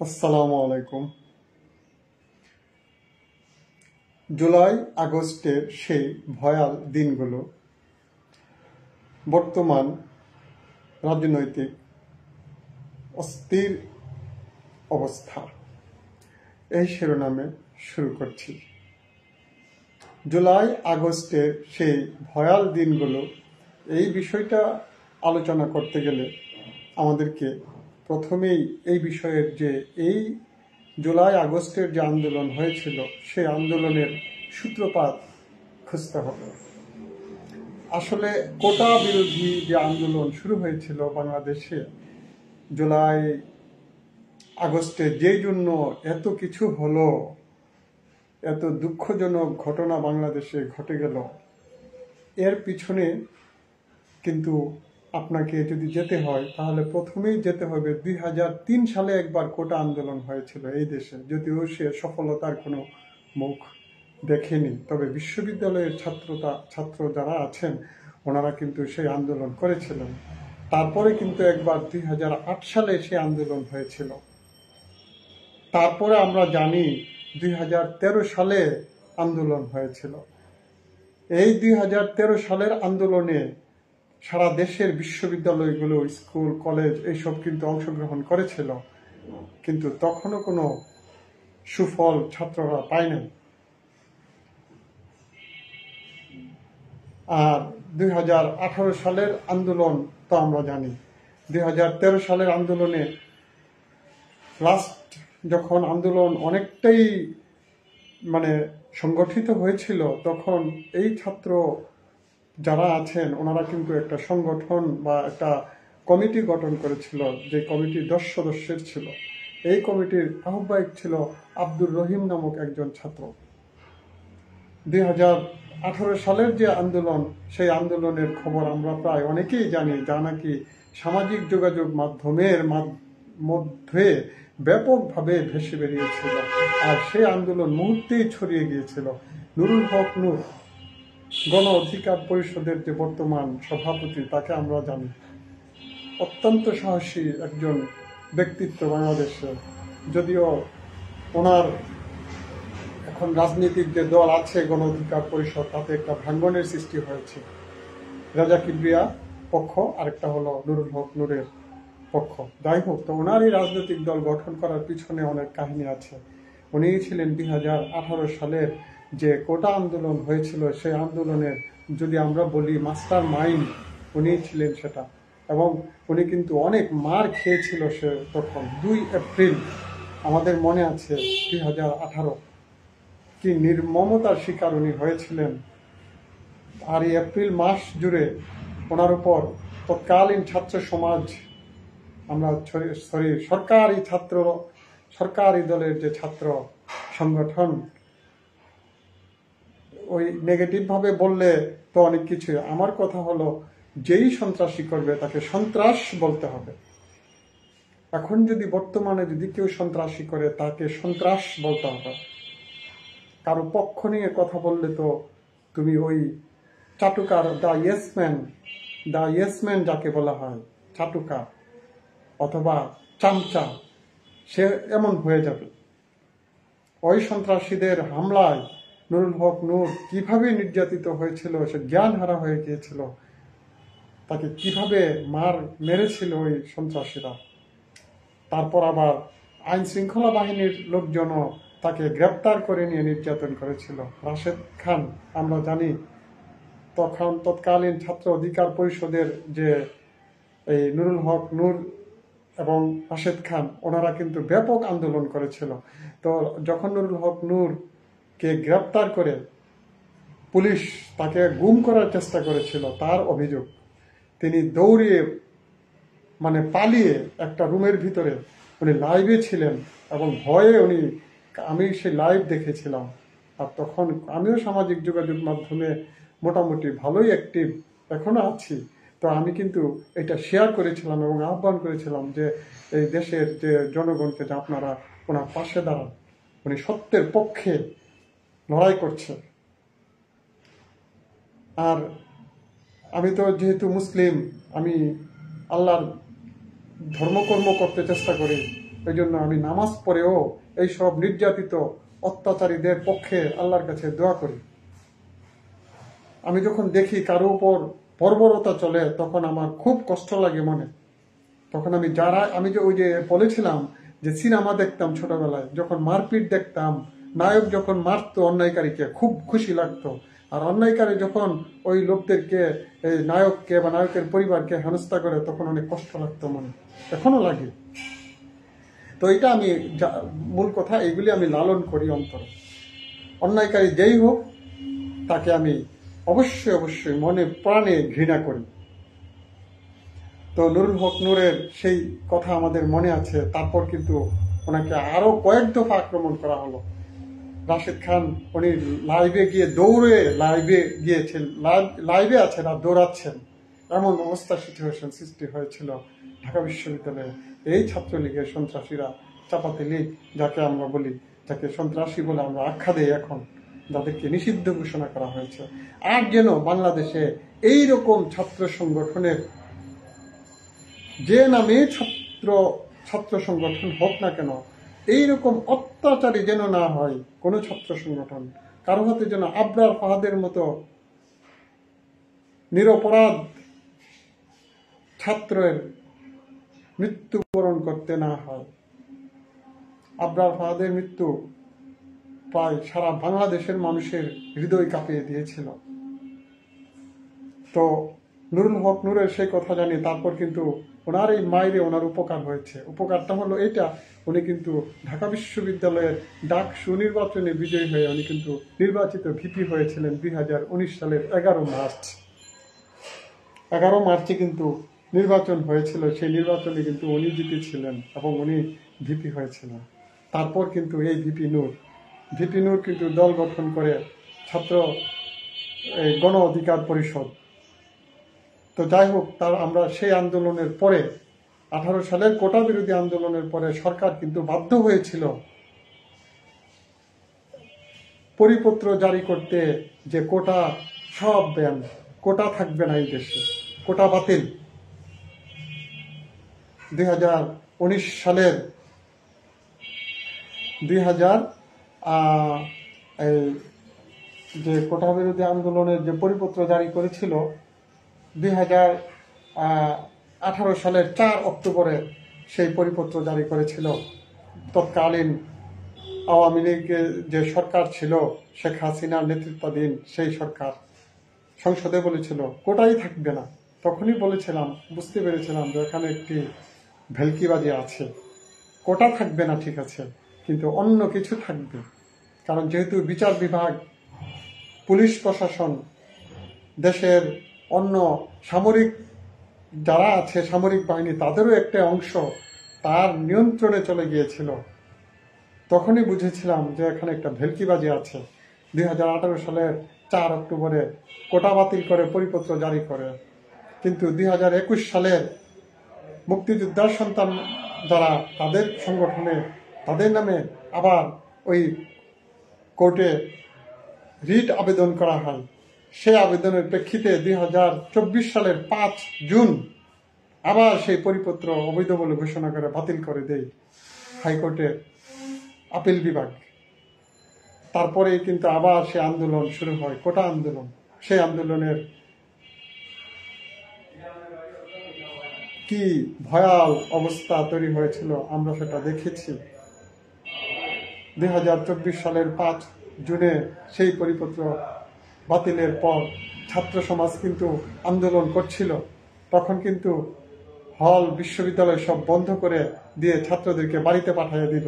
আসসালামু আলাইকুম। জুলাই আগস্টের সেই ভয়াল দিনগুলো, বর্তমান রাজনৈতিক অস্থির অবস্থা, এই শিরোনামে শুরু করছি। জুলাই আগস্টের সেই ভয়াল দিনগুলো, এই বিষয়টা আলোচনা করতে গেলে আমাদেরকে প্রথমেই এই বিষয়ের যে এই জুলাই আগস্টের যে আন্দোলন হয়েছিল সেই আন্দোলনের সূত্রপাত খুঁজতে হবে। আসলে কোটা বিরোধী যে আন্দোলন শুরু হয়েছিল বাংলাদেশে জুলাই আগস্টে, যে জন্য এত কিছু হলো, এত দুঃখজনক ঘটনা বাংলাদেশে ঘটে গেল, এর পিছনে কিন্তু আপনাকে যদি যেতে হয় তাহলে প্রথমেই যেতে হবে 2003 সালে একবার কোটা আন্দোলন হয়েছিল এই দেশে, যদিও সে সফলতার কোনো মুখ দেখেনি। তবে বিশ্ববিদ্যালয়ের ছাত্র যারা আছেন ওনারা কিন্তু সেই আন্দোলন করেছিলেন। তারপরে কিন্তু একবার 2008 সালে সেই আন্দোলন হয়েছিল। তারপরে আমরা জানি 2013 সালে আন্দোলন হয়েছিল। এই 2013 সালের আন্দোলনে সারা দেশের বিশ্ববিদ্যালয়গুলো, স্কুল, কলেজ এইসব কিন্তু অংশগ্রহণ করেছিল, কিন্তু তখনও কোনো সুফল ছাত্ররা পায়নি। আর 2018 সালের আন্দোলন তো আমরা জানি। 2013 সালের আন্দোলনে লাস্ট যখন আন্দোলন অনেকটাই সংগঠিত হয়েছিল, তখন এই ছাত্র যারা আছেন ওনারা কিন্তু একটা সংগঠন বা একটা কমিটি গঠন করেছিল, যে কমিটি 10 সদস্যের ছিল। এই কমিটির আহ্বায়ক ছিল আব্দুর রহিম নামক একজন ছাত্র। 2018 সালের যে আন্দোলন, সেই আন্দোলনের খবর আমরা প্রায় অনেকেই জানি, যা নাকি সামাজিক যোগাযোগ মাধ্যমের মধ্যে ব্যাপকভাবে ভেসে বেরিয়েছিল। আর সেই আন্দোলন মুহূর্তেই ছড়িয়ে গিয়েছিল। নুরুল হক নূর, গণ অধিকার পরিষদের যে বর্তমান সভাপতি, তাকে আমরা জানি, অত্যন্ত সাহসী একজন ব্যক্তিত্ব বাংলাদেশে। যদিও ওনার এখন রাজনৈতিক যে দল আছে গণ অধিকার পরিষদ, তাতে একটা ভাঙ্গনের সৃষ্টি হয়েছে। রাজা কিবরিয়া পক্ষ, আরেকটা হলো নুরুল হক নূরের পক্ষ। যাই হোক, তো ওনার এই রাজনৈতিক দল গঠন করার পিছনে অনেক কাহিনী আছে। উনি ছিলেন 2018 সালের যে কোটা আন্দোলন হয়েছিল, সেই আন্দোলনের যদি আমরা বলি মাস্টার মাইন্ড, উনি ছিলেন সেটা। এবং উনি কিন্তু অনেক মার খেয়েছিল সে তখন। 2 এপ্রিল আমাদের মনে আছে 2018, কি নির্মমতার শিকার উনি হয়েছিলেন। আর এই এপ্রিল মাস জুড়ে ওনার উপর তৎকালীন ছাত্র সমাজ, সরকারি দলের যে ছাত্র সংগঠন, ওই নেগেটিভ ভাবে বললে তো অনেক কিছু। আমার কথা হলো, যেই সন্ত্রাসী করবে তাকে সন্ত্রাস বলতে হবে। এখন যদি বর্তমানে যদি কেউ সন্ত্রাসী করে, তাকে সন্ত্রাস বলতে হবে। কারো পক্ষ নিয়ে কথা বললে তো তুমি ওই চাটুকার, দ্য ইয়েসম্যান যাকে বলা হয়, চাটুকার অথবা চামচা, সে এমন হয়ে যাবে। ওই সন্ত্রাসীদের হামলায় নুরুল হক নূর কিভাবে নির্যাতিত হয়েছিল, সে জ্ঞান হারা হয়ে গিয়েছিল, তাকে কিভাবে মেরেছিল ওই সন্ত্রাসীরা। তারপর আবার আইন শৃঙ্খলা বাহিনীর লোকজনও তাকে গ্রেপ্তার করে নিয়ে নির্যাতন করেছিল। রাশেদ খান, আমরা জানি তৎকালীন ছাত্র অধিকার পরিষদের যে এই নুরুল হক নূর এবং রাশেদ খান, ওনারা কিন্তু ব্যাপক আন্দোলন করেছিল। তো যখন নুরুল হক নূরকে গ্রেপ্তার করে পুলিশ তাকে গুম করার চেষ্টা করেছিল, তার অভিযোগ তিনি দৌড়িয়ে পালিয়ে একটা রুমের ভিতরে উনি লাইভে ছিলেন এবং ভয়ে আমি সেই লাইভ দেখেছিলাম। আর তখন আমিও সামাজিক যোগাযোগ মাধ্যমে মোটামুটি ভালোই অ্যাক্টিভ, এখনো আছি। তো আমি কিন্তু এটা শেয়ার করেছিলাম এবং আহ্বান করেছিলাম যে এই দেশের যে জনগণকে, যে আপনারা ওনার পাশে দাঁড়ান, উনি সত্যের পক্ষে লড়াই করছে। আর আমি তো যেহেতু মুসলিম, আমি আল্লাহর ধর্মকর্ম করতে চেষ্টা করি এই জন্য আমি নামাজ পড়েও এইসব নির্যাতিত অত্যাচারীদের পক্ষে আল্লাহর কাছে দোয়া করি। আমি যখন দেখি কারো উপর বর্বরতা চলে তখন আমার খুব কষ্ট লাগে মনে। তখন আমি যে ওই যে বলেছিলাম যে সিনেমা দেখতাম ছোটবেলায়, যখন মারপিট দেখতাম, নায়ক যখন মারতো অন্যায়কারীকে খুব খুশি লাগতো, আর অন্যায়কারী যখন ওই লোকদেরকে, এই নায়ককে বা নায়কের পরিবারকে হেনস্থা করে তখন অনেক কষ্ট লাগতো মনে, এখনো লাগে। তো এটা আমি মূল কথা, এগুলি আমি লালন করি অন্তরে। অন্যায়কারী যেই হোক তাকে আমি অবশ্যই অবশ্যই মনে প্রাণে ঘৃণা করি। তো নুরুল হক নূরের সেই কথা আমাদের মনে আছে। তারপর কিন্তু ওনাকে আরো কয়েক দফা আক্রমণ করা হলো। রাশেদ খান উনি লাইভে গিয়ে দৌড়ে গিয়েছেন, লাইভে আছেন আর দৌড়াচ্ছেন, এমন অবস্থা সিচুয়েশন সৃষ্টি হয়েছিল ঢাকা বিশ্ববিদ্যালয়ে। এই ছাত্রলীগের সন্ত্রাসীরা, চাপাতি লীগ যাকে আমরা বলি, যাকে সন্ত্রাসী বলে আমরা আখ্যা দেই এখন, যাদেরকে নিষিদ্ধ ঘোষণা করা হয়েছে, আর যেন বাংলাদেশে এই রকম ছাত্র সংগঠনের, যে নামে ছাত্র সংগঠন হোক না কেন, এইরকম অত্যাচারী যেন না হয় কোন ছাত্র সংগঠন। কারো হাতে যেন আবরার ফাহাদের মতো নিরপরাধ ছাত্রের মৃত্যুবরণ করতে না হয়। আবরার ফাহাদের মৃত্যু প্রায় সারা বাংলাদেশের মানুষের হৃদয় কাঁপিয়ে দিয়েছিল। তো নুরুল হক নূরের সেই কথা জানি। তারপর কিন্তু ওনার এই মাইরে ওনার উপকার হয়েছে। উপকারটা হলো এইটা, উনি কিন্তু ঢাকা বিশ্ববিদ্যালয়ের ডাকসু নির্বাচনে বিজয়ী হয়ে উনি কিন্তু নির্বাচিত ভিপি হয়েছিলেন 2019 সালের 11 মার্চ। 11 মার্চে কিন্তু নির্বাচন হয়েছিল। সেই নির্বাচনে কিন্তু উনি জিতেছিলেন এবং উনি ভিপি হয়েছিলেন। তারপর কিন্তু এই ভিপি নূর কিন্তু দল গঠন করে ছাত্র গণ অধিকার পরিষদ। তো যাই হোক, আমরা সেই আন্দোলনের পরে 18 সালের কোটা বিরোধী আন্দোলনের পরে সরকার কিন্তু বাধ্য হয়েছিল পরিপত্র জারি করতে যে কোটা সব ব্যান, কোটা থাকবে না এই দেশে, কোটা বাতিল। 2019 সালের যে কোটা বিরোধী আন্দোলনের যে পরিপত্র জারি করেছিল 2018 সালের 4 অক্টোবরে সেই পরিপত্র জারি করেছিল তৎকালীন আওয়ামী লীগের যে সরকার ছিল, শেখ হাসিনার নেতৃত্বাধীন সেই সরকার। সংসদে বলেছিল কোটাই থাকবে না। তখনই বলেছিলাম, বুঝতে পেরেছিলাম যে এখানে একটি ভেলকিবাজি আছে। কোটা থাকবে না ঠিক আছে, কিন্তু অন্য কিছু থাকবে। কারণ যেহেতু বিচার বিভাগ, পুলিশ প্রশাসন, দেশের অন্য সামরিক যারা আছে, সামরিক বাহিনী, তাদেরও একটা অংশ তার নিয়ন্ত্রণে চলে গিয়েছিল। তখনই বুঝেছিলাম যে এখানে একটা ভেলকিবাজি আছে। 2018 সালের 4 অক্টোবরে কোটা বাতিল করে পরিপত্র জারি করে, কিন্তু 2021 সালের মুক্তিযোদ্ধার সন্তান যারা, তাদের সংগঠনে, তাদের নামে আবার ওই কোর্টে রিট আবেদন করা হয়। সেই আবেদনের প্রেক্ষিতে 2024 সালের 5 জুন আবার সেই পরিপত্র অবৈধ বলে ঘোষণা করে বাতিল করে দেয় হাইকোর্টের আপিল বিভাগ। তারপরে কিন্তু আবার সে আন্দোলন শুরু হয়, কোটা আন্দোলন। সেই আন্দোলনের কি ভয়াল অবস্থা তৈরি হয়েছিল আমরা সেটা দেখেছি। 2024 সালের 5 জুনে সেই পরিপত্র বাতিলের পর ছাত্র সমাজ কিন্তু আন্দোলন করছিল। তখন কিন্তু হল, বিশ্ববিদ্যালয় সব বন্ধ করে দিয়ে ছাত্রদেরকে বাড়িতে পাঠিয়ে দিল।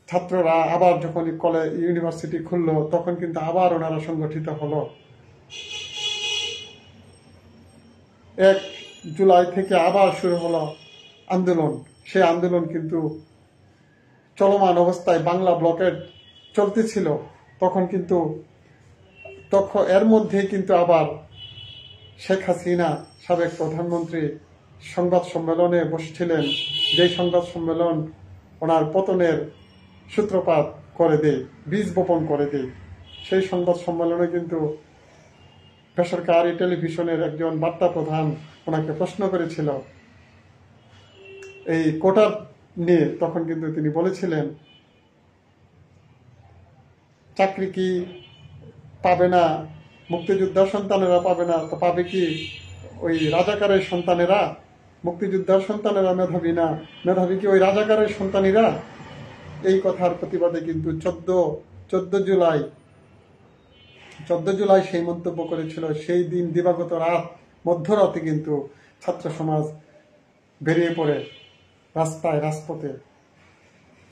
ছাত্ররা আবার যখন কলেজ, ইউনিভার্সিটি খুললো, তখন কিন্তু আবার ওনারা সংগঠিত হলো। 1 জুলাই থেকে আবার শুরু হলো আন্দোলন। সেই আন্দোলন কিন্তু চলমান অবস্থায় বাংলা ব্লকেট চলতেছিল। তখন এর মধ্যে কিন্তু আবার শেখ হাসিনা, সাবেক প্রধানমন্ত্রী, সংবাদ সম্মেলনে বসছিলেন, যেই সংবাদ সম্মেলন ওনার পতনের সূত্রপাত করে দেয়, বীজ বপন করে দেয়। সেই সংবাদ সম্মেলনে কিন্তু বেসরকারি টেলিভিশনের একজন বার্তা প্রধান ওনাকে প্রশ্ন করেছিল এই কোটা নিয়ে তখন কিন্তু তিনি বলেছিলেন চাকরি কি পাবে না মুক্তিযোদ্ধার সন্তানেরা, পাবে না তো পাবে কি ওই রাজাকারের সন্তানেরা? মুক্তিযোদ্ধার সন্তানেরা মেধাবী না, মেধাবী কি ওই রাজাকারের সন্তানীরা? এই কথার প্রতিবাদে কিন্তু 14 জুলাই সেই মন্তব্য করেছিল। সেই দিন দিবাগত রাত, মধ্যরাতে কিন্তু ছাত্র সমাজ বেরিয়ে পড়ে রাস্তায়, রাজপথে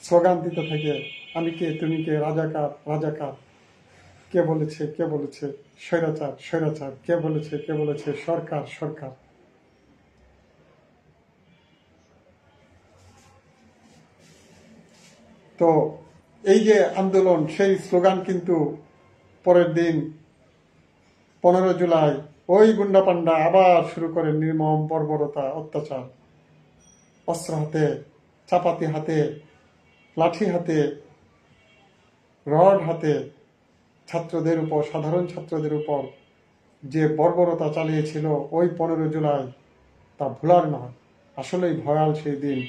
স্লোগান দিতে থাকে, আমি কে, তুমি কে, রাজাকার, রাজাকার, কে বলেছে, কে বলেছে স্বৈরাচার, স্বৈরাচার, কে বলেছে, কে বলেছে সরকার, সরকার। তো এই যে আন্দোলন, সেই স্লোগান কিন্তু পরের দিন 15 জুলাই ওই গুন্ডা পান্ডা আবার শুরু করে নির্মম বর্বরতা, অত্যাচার। অস্ত্র হাতে, চাপাতি হাতে, লাঠি হাতে, রড হাতে ছাত্রদের উপর, সাধারণ ছাত্রদের উপর যে বর্বরতা চালিয়েছিল ওই 15 জুলাই, তা ভোলার নয়। আসলেই ভয়াল সেই দিন।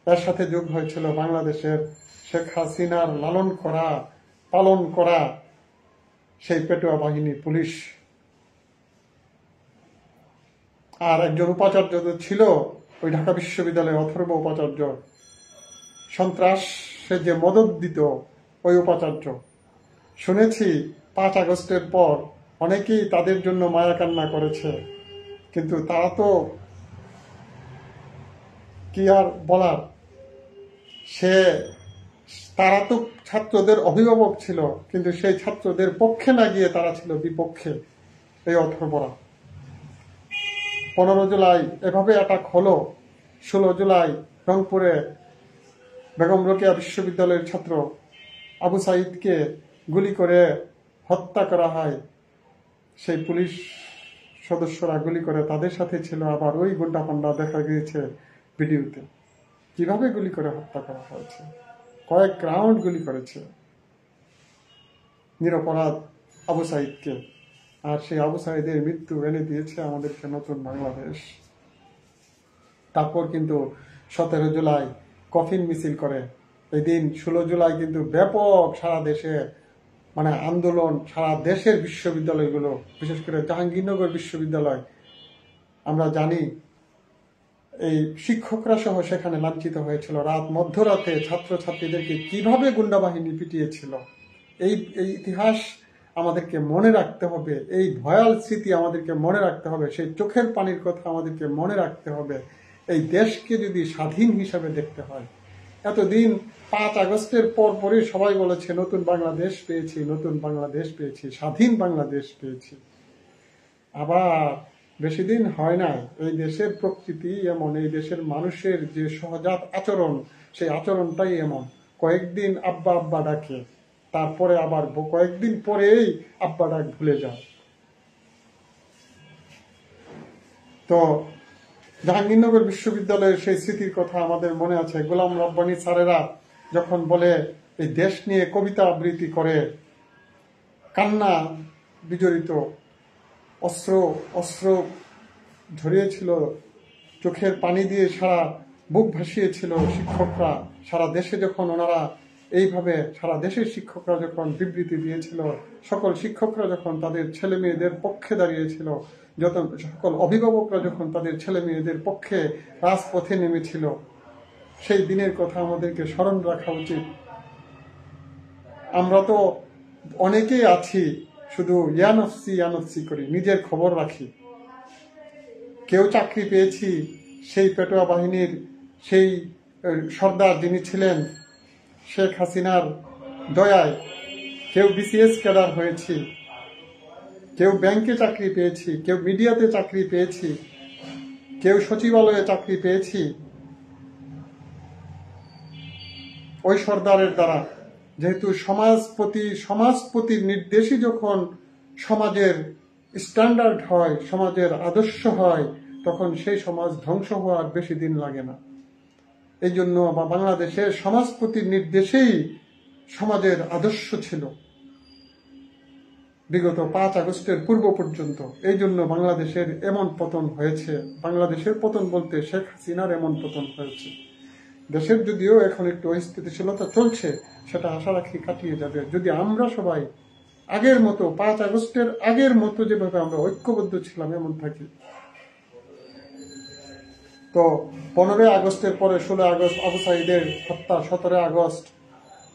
এর সাথে যোগ হয়েছিল বাংলাদেশের শেখ হাসিনার লালন করা, পালন করা সেই পেটুয়া বাহিনী, পুলিশ। আর একজন উপাচার্য ছিল ওই ঢাকা বিশ্ববিদ্যালয়ের, অথর্ব উপাচার্য, সন্ত্রাসে যে মদত দিত ওই উপাচার্য। শুনেছি 5 আগস্টের পর অনেকেই তাদের জন্য মায়া কান্না করেছে, কিন্তু তারা তো কি আর বলার, তারা তো ছাত্রদের অভিভাবক ছিল, কিন্তু সেই ছাত্রদের পক্ষে না গিয়ে তারা ছিল বিপক্ষে। এই অথর্বরা 15 জুলাই এভাবে অ্যাটাক হলো। 16 জুলাই রংপুরে বেগম রোকেয়া বিশ্ববিদ্যালয়ের ছাত্র আবু সাইদকে গুলি করে হত্যা করা হয়। সেই পুলিশ সদস্যরা গুলি করে, তাদের সাথে ছিল আবার ওই গুন্ডা পান্ডা, দেখা গিয়েছে ভিডিওতে কিভাবে গুলি করে হত্যা করা হয়েছে। কয়েক রাউন্ড গুলি করেছে নিরপরাধ আবু সাইদকে। আর সেই আবু সাইদের মৃত্যু এনে দিয়েছে আমাদেরকে নতুন বাংলাদেশ। তারপর কিন্তু 17 জুলাই কফিন মিছিল করে। এই দিন 16 জুলাই কিন্তু ব্যাপক সারা দেশে আন্দোলন, সারা দেশের বিশ্ববিদ্যালয়গুলো, বিশেষ করে জাহাঙ্গীরনগর বিশ্ববিদ্যালয়, আমরা জানি এই শিক্ষকরা সহ সেখানে লাঞ্ছিত হয়েছিল। মধ্যরাতে ছাত্রছাত্রীদেরকে কিভাবে গুন্ডা বাহিনী পিটিয়েছিল, এই ইতিহাস আমাদেরকে মনে রাখতে হবে। এই ভয়াল স্মৃতি আমাদেরকে মনে রাখতে হবে। সেই চোখের পানির কথা আমাদেরকে মনে রাখতে হবে। এই দেশকে যদি স্বাধীন হিসাবে দেখতে হয়, এতদিন 5 আগস্টের পরই সবাই বলেছে নতুন বাংলাদেশ পেয়েছি, নতুন বাংলাদেশ পেয়েছি, স্বাধীন বাংলাদেশ পেয়েছি। আবার বেশি দিন হয় না, এই দেশের প্রকৃতি এমন, এই দেশের মানুষের যে সহজাত আচরণ, সেই আচরণটাই এমন। কয়েকদিন আব্বা আব্বা ডাকে, তারপরে আবার কয়েকদিন পরেই আব্বা ডাক ভুলে যায়। তো জাহাঙ্গীরনগর বিশ্ববিদ্যালয়ের সেই স্মৃতির কথা আমাদের মনে আছে। গোলাম রব্বানী স্যারেরা যখন বলে, এই দেশ নিয়ে কবিতা আবৃত্তি করে, কান্না বিজড়িত, অস্ত্র ঝরিয়েছিল, চোখের পানি দিয়ে সারা বুক ভাসিয়েছিল শিক্ষকরা। সারা দেশে যখন ওনারা এইভাবে, সারা দেশের শিক্ষকরা যখন বিবৃতি দিয়েছিল, সকল শিক্ষকরা যখন তাদের ছেলে মেয়েদের পক্ষে দাঁড়িয়েছিল, সকল অভিভাবকরা যখন তাদের ছেলে মেয়েদের পক্ষে রাজপথে নেমেছিল, সেই দিনের কথা আমাদেরকে স্মরণ রাখা উচিত। আমরা তো অনেকেই আছি শুধু ইয়ানফসি করি, নিজের খবর রাখি। কেউ চাকরি পেয়েছি সেই পেটোয়া বাহিনীর সেই সর্দার যিনি ছিলেন শেখ হাসিনার দয়ায়, কেউ বিসিএস ক্যাডার হয়েছি, কেউ ব্যাংকে চাকরি পেয়েছি, কেউ মিডিয়াতে চাকরি পেয়েছি, কেউ সচিবালয়ে চাকরি পেয়েছি ওই সর্দারের দ্বারা। যেহেতু সমাজপতির নির্দেশই যখন সমাজের স্ট্যান্ডার্ড হয়, সমাজের আদর্শ হয়, তখন সেই সমাজ ধ্বংস হওয়ার বেশি দিন লাগে না। এই জন্য বাংলাদেশের সমাজপতির নির্দেশেই সমাজের আদর্শ ছিল। বিগত 5 আগস্টের পূর্ব পর্যন্ত। এই জন্য বাংলাদেশের এমন পতন হয়েছে। বাংলাদেশের পতন বলতে শেখ হাসিনার এমন পতন হয়েছে। দেশের যদিও এখন একটু অস্থিতিশীলতা চলছে, সেটা আশা রাখি কাটিয়ে যাবে যদি আমরা সবাই আগের মতো 5 আগস্টের আগের মতো যেভাবে আমরা ঐক্যবদ্ধ ছিলাম এমন থাকি। তো 15 আগস্টের পরে 16 আগস্ট আবু সাঈদের হত্যা, 17 আগস্ট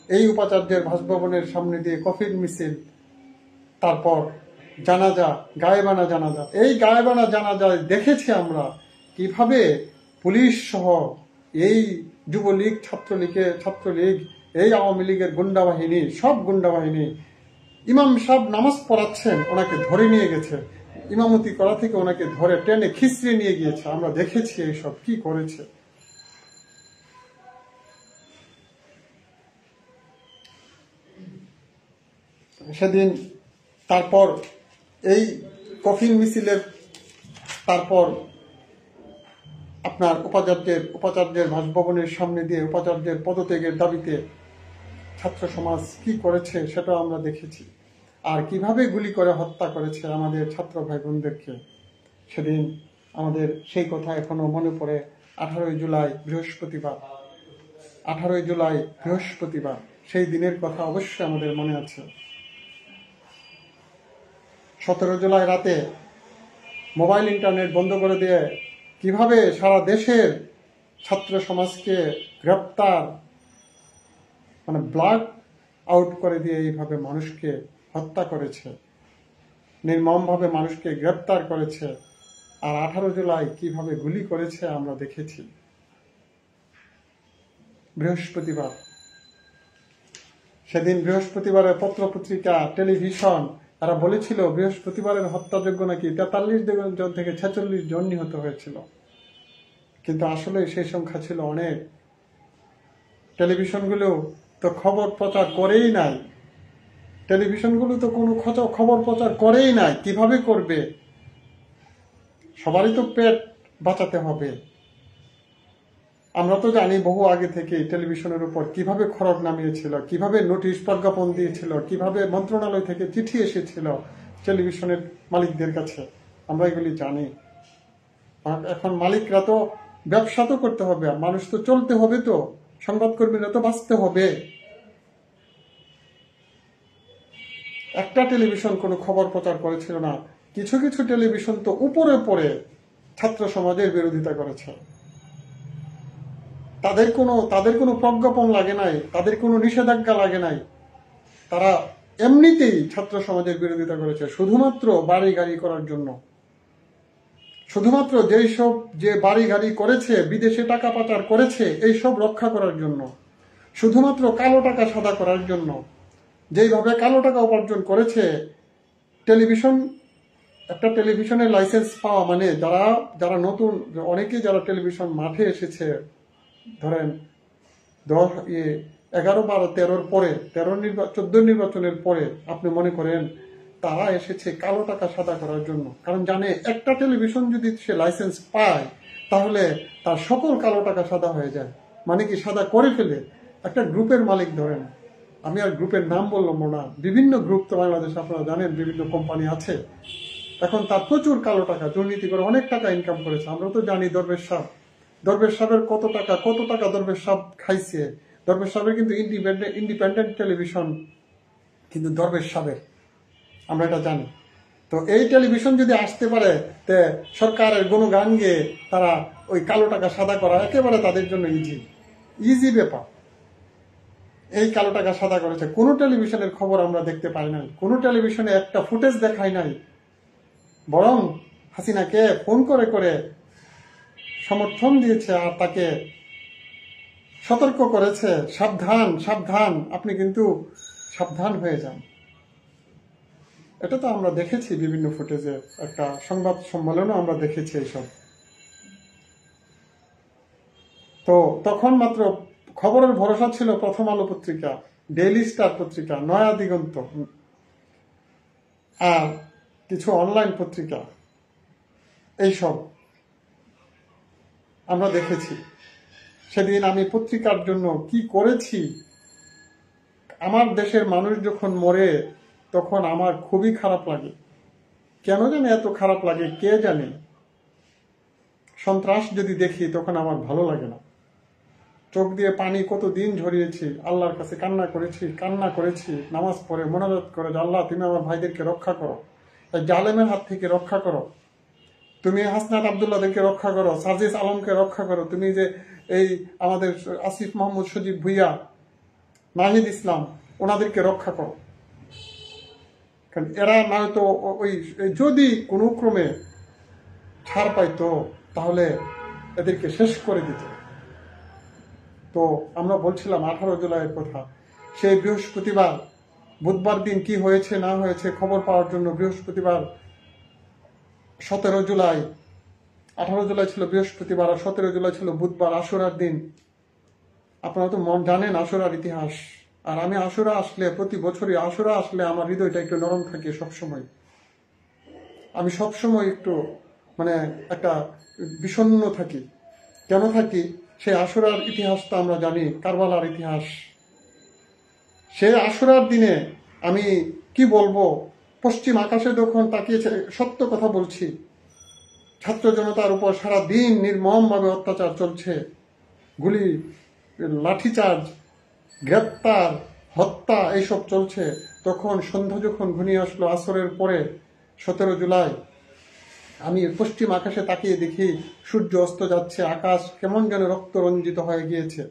এই উপাচার্যের বাসভবনের সামনে দিয়ে কফিন মিছিল, তারপর জানাজা, গায়েবানা জানাজা। এই গায়েবানা জানাজায় দেখেছি আমরা কিভাবে পুলিশ সহ এই যুবলীগ, ছাত্রলীগ, এই আওয়ামী লীগের গুন্ডা বাহিনী, সব গুন্ডা বাহিনী, ইমাম সাহেব নামাজ পড়াচ্ছেন, ওনাকে ধরে নিয়ে গেছে, ইমামতি করা থেকে ওনাকে ধরে টেনে খিচড়ে নিয়ে গিয়েছে। আমরা দেখেছি এইসব কি করেছে। সেদিন তারপর এই কফিন মিছিলের তারপর আপনার উপাচার্যের বাসভবনের সামনে দিয়ে উপাচার্যের পদত্যাগের দাবিতে ছাত্র সমাজ কি করেছে সেটা আমরা দেখেছি। আর কিভাবে গুলি করে হত্যা করেছে আমাদের ছাত্র ভাই বোনদেরকে, সেদিন আমাদের সেই কথা এখনো মনে পড়ে। 18 জুলাই বৃহস্পতিবার সেই দিনের কথা অবশ্যই আমাদের মনে আছে। 17 জুলাই রাতে মোবাইল ইন্টারনেট বন্ধ করে দিয়ে কিভাবে সারা দেশের ছাত্র সমাজকে গ্রেপ্তার, মানে ব্ল্যাক আউট করে দিয়ে এইভাবে মানুষকে হত্যা করেছে, নির্মমভাবে মানুষকে গ্রেপ্তার করেছে। আর 18 জুলাই কিভাবে গুলি করেছে আমরা দেখেছি। বৃহস্পতিবার, সেদিন বৃহস্পতিবারের পত্রপত্রিকা, টেলিভিশন তারা বলেছিল বৃহস্পতিবারের হত্যাযোগ্য নাকি 43 জন থেকে 46 জন নিহত হয়েছিল, কিন্তু আসলে সেই সংখ্যা ছিল অনেক। টেলিভিশনগুলো তো খবর প্রচার করেই নাই, টেলিভিশনগুলো তো কোনো খবর প্রচার করেই নাই। কিভাবে করবে? সবারই তো পেট বাঁচাতে হবে। আমরা তো জানি বহু আগে থেকে টেলিভিশনের উপর কিভাবে খড়গ নামিয়েছিল, কিভাবে নোটিশ প্রজ্ঞাপন দিয়েছিল, কিভাবে মন্ত্রণালয় থেকে চিঠি এসেছিল টেলিভিশনের মালিকদের কাছে, আমরা এগুলি জানি। এখন মালিকরা তো ব্যবসা তো করতে হবে, মানুষ তো চলতে হবে, তো সংবাদকর্মীরা তো বাঁচতে হবে। একটা টেলিভিশন কোনো খবর প্রচার করেছিল না। কিছু কিছু টেলিভিশন তো উপরে পড়ে ছাত্র সমাজের বিরোধিতা করেছে। তাদের কোনো প্রজ্ঞাপন লাগে নাই, তাদের কোনো নিষেধাজ্ঞা লাগে নাই, তারা এমনিতেই ছাত্র সমাজের বিরোধিতা করেছে শুধুমাত্র বাড়ি গাড়ি করার জন্য, শুধুমাত্র যে বাড়ি গাড়ি করেছে, বিদেশে টাকা পাচার করেছে, এইসব রক্ষা করার জন্য, শুধুমাত্র কালো টাকা সাদা করার জন্য। যেইভাবে কালো টাকা উপার্জন করেছে টেলিভিশন, একটা টেলিভিশনের লাইসেন্স পাওয়া মানে যারা নতুন, অনেকে যারা টেলিভিশন মাঠে এসেছে, ধরেন 11, 12, 13 পরে, 14 নির্বাচনের পরে আপনি মনে করেন তারা এসেছে কালো টাকা সাদা করার জন্য। কারণ জানে একটা টেলিভিশন যদি সে লাইসেন্স পায় তাহলে তার সকল কালো টাকা সাদা হয়ে যায়, মানে কি সাদা করে ফেলে। একটা গ্রুপের মালিক ধরেন, আমি আর গ্রুপের নাম বললাম না, বিভিন্ন গ্রুপ তো বাংলাদেশে আপনারা জানেন, বিভিন্ন কোম্পানি আছে। এখন তার প্রচুর কালো টাকা, দুর্নীতি করে অনেক টাকা ইনকাম করেছে। আমরা তো জানি দরবেশ সাহেবের কত টাকা দরবেশ সাহেব খাইছে। দরবেশ সাহেবের কিন্তু ইন্ডিপেন্ডেন্ট টেলিভিশন কিন্তু দরবেশ সাহেবের, আমরা এটা জানি। তো এই টেলিভিশন যদি আসতে পারে তে সরকারের গুণগান গিয়ে তারা ওই কালো টাকা সাদা করা একেবারে তাদের জন্য ইজি ব্যাপার। এই কালো টাকা সাদা করেছে। কোনো টেলিভিশনের খবর আমরা দেখতে পাই নাই, কোনো টেলিভিশনে একটা ফুটেজ দেখাই নাই, বরং হাসিনাকে ফোন করে করে সমর্থন দিয়েছে আর তাকে সতর্ক করেছে, সাবধান, আপনি কিন্তু সাবধান হয়ে যান। এটা তো আমরা দেখেছি বিভিন্ন ফুটেজে, একটা সংবাদ সম্মেলনও আমরা দেখেছি এইসব। তো তখন মাত্র খবরের ভরসা ছিল প্রথম আলো পত্রিকা, ডেইলি স্টার পত্রিকা, নয়া দিগন্ত আর কিছু অনলাইন পত্রিকা, এইসব আমরা দেখেছি। সেদিন আমি পত্রিকার জন্য কি করেছি, আমার দেশের মানুষ যখন মরে তখন আমার খুবই খারাপ লাগে। কেন জানে এত খারাপ লাগে কে জানে। সন্ত্রাস যদি দেখি তখন আমার ভালো লাগে না। চোখ দিয়ে পানি কতদিন ঝরিয়েছি, আল্লাহর কাছে কান্না করেছি, নামাজ পড়ে মোনাজাত করে যে আল্লাহ তুমি আমার ভাইদেরকে রক্ষা করো, এই জালেমের হাত থেকে রক্ষা করো, তুমি হাসনাত আবদুল্লাহদেরকে রক্ষা করো, সাজিস আলমকে রক্ষা করো, তুমি যে এই আমাদের আসিফ মাহমুদ সজীব ভুইয়া, নাহিদ ইসলাম ওনাদেরকে রক্ষা করো। কারণ এরা নয়তো ওই যদি কোনো ক্রমে ছাড় পাইতো তাহলে এদেরকে শেষ করে দিত। তো আমরা বলছিলাম 18 জুলাইয়ের কথা। সেই বৃহস্পতিবার, বুধবার দিন কি হয়েছে না হয়েছে খবর পাওয়ার জন্য বৃহস্পতিবার 17 জুলাই, 18 জুলাই ছিল বৃহস্পতিবার আর 17 জুলাই ছিল বুধবার, আশুরার দিন। আপনারা তো জানেন আশুরার ইতিহাস। আর আমি আশুরা আসলে, প্রতি বছরই আশুরা আসলে আমার হৃদয়টা একটু নরম থাকে সবসময়। আমি সবসময় একটু মানে একটা বিষণ্ণ থাকি। কেন থাকি? সেই আশুরার ইতিহাসটা আমরা জানি, কারবালার ইতিহাস। সেই আশুরার দিনে আমি কি বলবো, পশ্চিম আকাশে যখন তাকিয়েছে, সত্য কথা বলছি, ছাত্র জনতার উপর সারা দিন নির্মমভাবে অত্যাচার চলছে, গুলি, লাঠিচার্জ, গ্রেপ্তার, হত্যা এইসব চলছে। তখন সন্ধ্যা যখন ঘনিয়ে আসলো, আসরের পরে 17 জুলাই, আমি পশ্চিম আকাশে তাকিয়ে দেখি সূর্য অস্ত যাচ্ছে, আকাশ কেমন যেন রক্ত রঞ্জিত হয়ে গিয়েছে।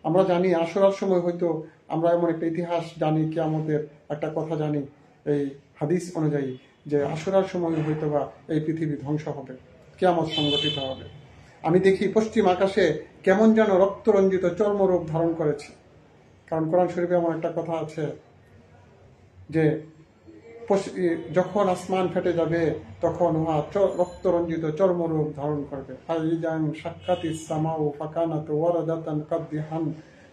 আমরা জানি আশুরার সময় হয়তো আমরা এমন একটা ইতিহাস জানি, কিয়ামতের একটা কথা জানি এই হাদিস অনুযায়ী, যে আশুরার সময় হয়তো বা এই পৃথিবী ধ্বংস হবে, কিয়ামত সংগঠিত হবে। আমি দেখি পশ্চিম আকাশে কেমন যেন রক্তরঞ্জিত চর্মরূপ ধারণ করেছে। কারণ কোরআন শরীফে এমন একটা কথা আছে যে যখন আসমান ফেটে যাবে তখন উহা রক্তরঞ্জিত চর্মরূপ ধারণ করবে। ফাইজান শাক্কাতিস সামাউ ফাকানাত ওয়ারাদাতান কাদদিহান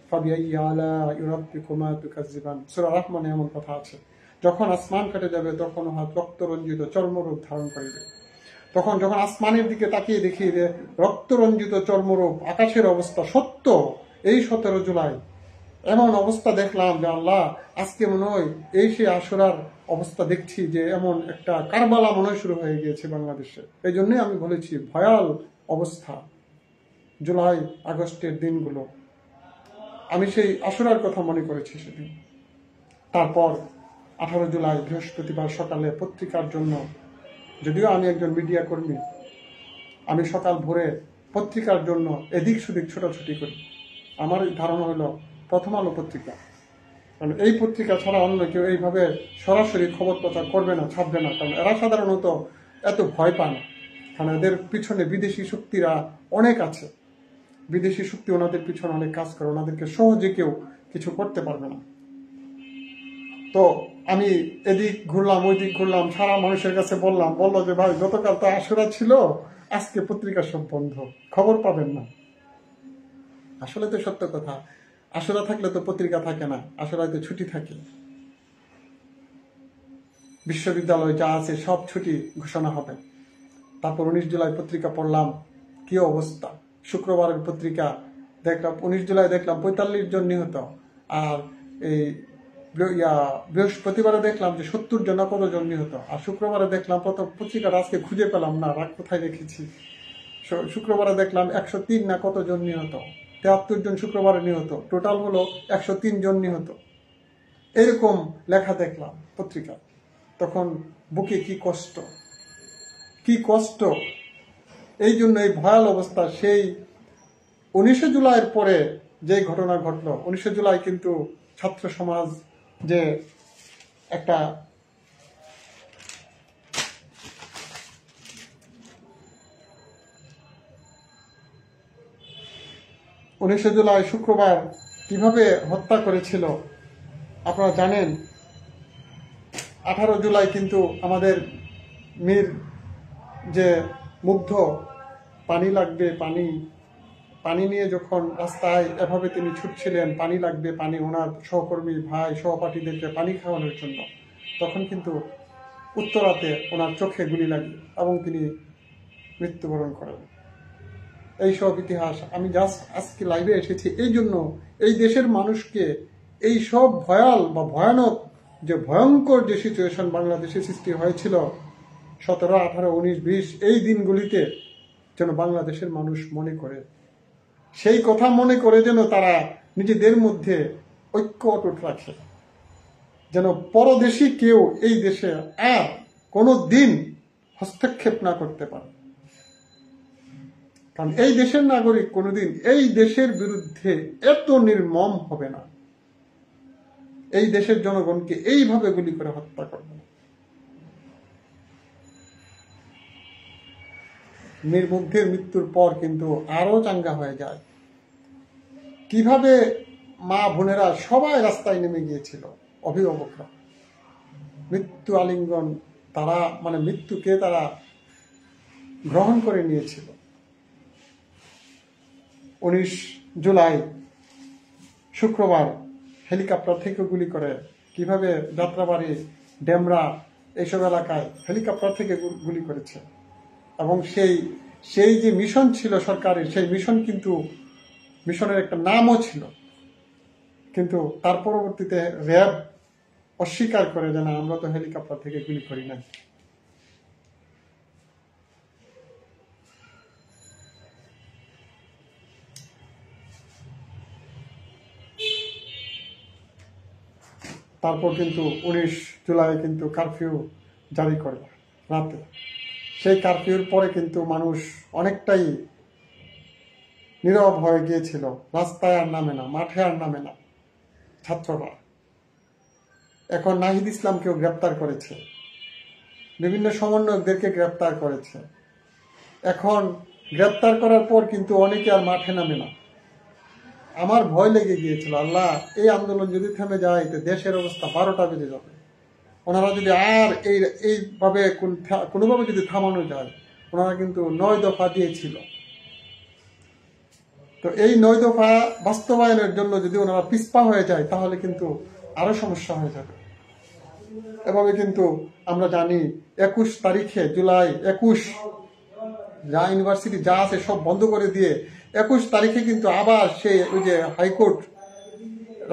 ফাবিআইয়ি আলাই রাব্বিকুমা তুকাজ্জিবান। সূরা রহমানে এমন কথা আছে, যখন আসমান ফেটে যাবে তখন উহা রক্তরঞ্জিত চর্মরূপ ধারণ করবে। তখন যখন আসমানের দিকে তাকিয়ে দেখি যে রক্তরঞ্জিত চর্মরূপ, আকাশের অবস্থা সত্য। এই 17 জুলাই এমন অবস্থা দেখলাম যে আল্লাহ, আজকে মনে হয় এই সে আশুরার অবস্থা দেখছি, যে এমন একটা কারবালা মনে হয় শুরু হয়ে গিয়েছে বাংলাদেশে। এই জন্যই আমি বলেছি ভয়াল অবস্থা জুলাই আগস্টের দিনগুলো। আমি সেই আশুরার কথা মনে করেছি সেদিন। তারপর 18 জুলাই বৃহস্পতিবার সকালে পত্রিকার জন্য, যদিও আমি একজন মিডিয়া কর্মী, আমি সকাল ভোরে পত্রিকার জন্য এদিক সেদিক ছোটাছুটি করি। আমার ধারণা হলো প্রথম আলো পত্রিকা, কারণ এই পত্রিকা ছাড়া অন্য কেউ এইভাবে সরাসরি খবর প্রচার করবে না, ছাপবে না। কারণ এরা সাধারণত এত ভয় পায় না, কারণ এদের পিছনে বিদেশি শক্তিরা অনেক আছে। বিদেশি শক্তি ওনাদের পিছনে অনেক কাজ করে, ওনাদেরকে সহজে কেউ কিছু করতে পারবে না। তো আমি এদিক ঘুরলাম ওই দিক ঘুরলাম, সারা মানুষের কাছে বললো যে ভাই গতকাল তো আশুরা ছিল, আজকে পত্রিকা সব বন্ধ, খবর পাবেন না। আসলে তো সত্য কথা, আশুরা থাকলে তো পত্রিকা থাকে না, আশুরায় তো ছুটি থাকে। বিশ্ববিদ্যালয় যা আছে সব ছুটি ঘোষণা হবে। তারপর 19 জুলাই পত্রিকা পড়লাম, কি অবস্থা। শুক্রবারের পত্রিকা দেখলাম 19 জুলাই দেখলাম 45 জন নিহত, আর এই বৃহস্পতিবারে দেখলাম যে 70 জন কতজন নিহত, আর শুক্রবারে দেখলাম প্রথম পত্রিকাটা আজকে খুঁজে পেলাম না, রাগ কোথায় রেখেছি। শুক্রবারে দেখলাম 103 না কতজন নিহত, 73 জন শুক্রবারে নিহত, টোটাল হলো 103 জন নিহত। এরকম লেখা দেখলাম পত্রিকা। তখন বুকে কি কষ্ট। এই জন্য এই ভয়াল অবস্থা। সেই 19 জুলাইয়ের পরে যে ঘটনা ঘটলো, 19 জুলাই কিন্তু ছাত্র সমাজ যে একটা জুলাই শুক্রবার কিভাবে হত্যা করেছিল আপনারা জানেন। 18 জুলাই কিন্তু আমাদের মীর যে মুগ্ধ, পানি লাগবে পানি নিয়ে যখন রাস্তায় এভাবে তিনি ছুটছিলেন, পানি লাগবে পানি, ওনার সহকর্মী ভাই সহপাঠীদেরকে পানি খাওয়ানোর জন্য, তখন কিন্তু উত্তরাতে ওনার চোখে গুলি লাগে এবং তিনি মৃত্যুবরণ করেন। এইসব ইতিহাস আমি জাস্ট আজকে লাইভে এসেছি এই জন্য, এই দেশের মানুষকে এই সব ভয়াল বা ভয়ানক যে ভয়ঙ্কর যে সিচুয়েশন বাংলাদেশে সৃষ্টি হয়েছিল 17, 18, 19, 20 এই দিনগুলিতে যেন বাংলাদেশের মানুষ মনে করে, সেই কথা মনে করে যেন তারা নিজেদের মধ্যে ঐক্য অটুট রাখে, যেন পরদেশী কেউ এই দেশে আর কোনো দিন হস্তক্ষেপ না করতে পারে। কারণ এই দেশের নাগরিক কোনোদিন এই দেশের বিরুদ্ধে এত নির্মম হবে না, এই দেশের জনগণকে এইভাবে গুলি করে হত্যা করবে না। নির্মুগ্ধের মৃত্যুর পর কিন্তু আরো চাঙ্গা হয়ে যায়। কিভাবে মা বোনেরা সবাই রাস্তায় নেমে গিয়েছিল, অভিভাবকরা মৃত্যু আলিঙ্গন, তারা মানে মৃত্যুকে তারা গ্রহণ করে নিয়েছিল। 19 জুলাই শুক্রবার হেলিকপ্টার থেকে গুলি করে, কিভাবে যাত্রাবাড়ি, ডেমরা এইসব এলাকায় হেলিকপ্টার থেকে গুলি করেছে। এবং সেই যে মিশন ছিল সরকারের, সেই মিশন কিন্তু মিশনের একটা নামও ছিল, কিন্তু তার পরবর্তীতে র্যাব অস্বীকার করে যে না, আমরা তো হেলিকপ্টার থেকে গুলি করি না। তারপর কিন্তু 19 জুলাই কিন্তু কারফিউ জারি করে রাতে। সেই কারফিউর পরে কিন্তু মানুষ অনেকটাই নীরব হয়ে গিয়েছিল, রাস্তায় আর নামে না, মাঠে আর নামে না ছাত্ররা। এখন নাহিদ ইসলামকেও গ্রেপ্তার করেছে, বিভিন্ন সমন্বয়কদেরকে গ্রেপ্তার করেছে। এখন গ্রেপ্তার করার পর কিন্তু অনেকে আর মাঠে নামে না। আমার ভয় লেগে গিয়েছিল, আল্লাহ এই আন্দোলন যদি থেমে যায় তো দেশের অবস্থা 12টা বেজে যাবে। ওনারা যদি আর এইভাবে কোনোভাবে যদি থামানো যায়, ওনারা কিন্তু 9 দফা দিয়েছিল, তো এই 9 দফা বাস্তবায়নের জন্য যদি ওনারা পিছপা হয়ে যায় তাহলে কিন্তু আরো সমস্যা হয়ে যাবে। এভাবে কিন্তু আমরা জানি 21 তারিখে জুলাই 21 যা ইউনিভার্সিটি যা আছে সব বন্ধ করে দিয়ে 21 তারিখে কিন্তু আবার সেই ওই যে হাইকোর্ট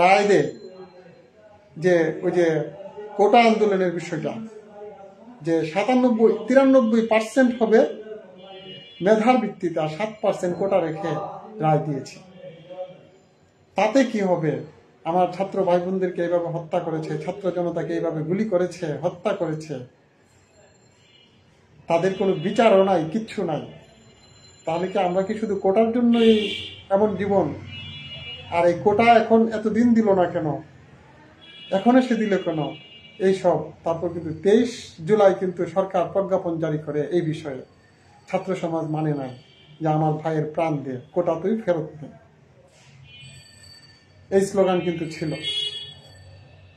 রায় দেয় যে ওই যে কোটা আন্দোলনের বিষয়টা, যে 93% হবে মেধার ভিত্তিতে আর 7% কোটা রেখে রায় দিয়েছে। তাতে কি হবে? আমার ছাত্র ভাই বোনদেরকে এইভাবে হত্যা করেছে, ছাত্র জনতাকে এইভাবে গুলি করেছে, হত্যা করেছে, তাদের কোনো বিচারও নাই, কিচ্ছু নাই। তাহলে কি আমরা কি শুধু কোটার জন্যই এমন জীবন? আর এই কোটা এখন এতদিন দিল না কেন, এখন এসে দিল কেন? এইসব। তারপর কিন্তু 23 জুলাই কিন্তু সরকার প্রজ্ঞাপন জারি করে এই বিষয়ে। ছাত্র সমাজ মানে নাই যে আমার ভাইয়ের প্রাণ দিয়ে কোটা তুই ফেরত দে, এই স্লোগান কিন্তু ছিল।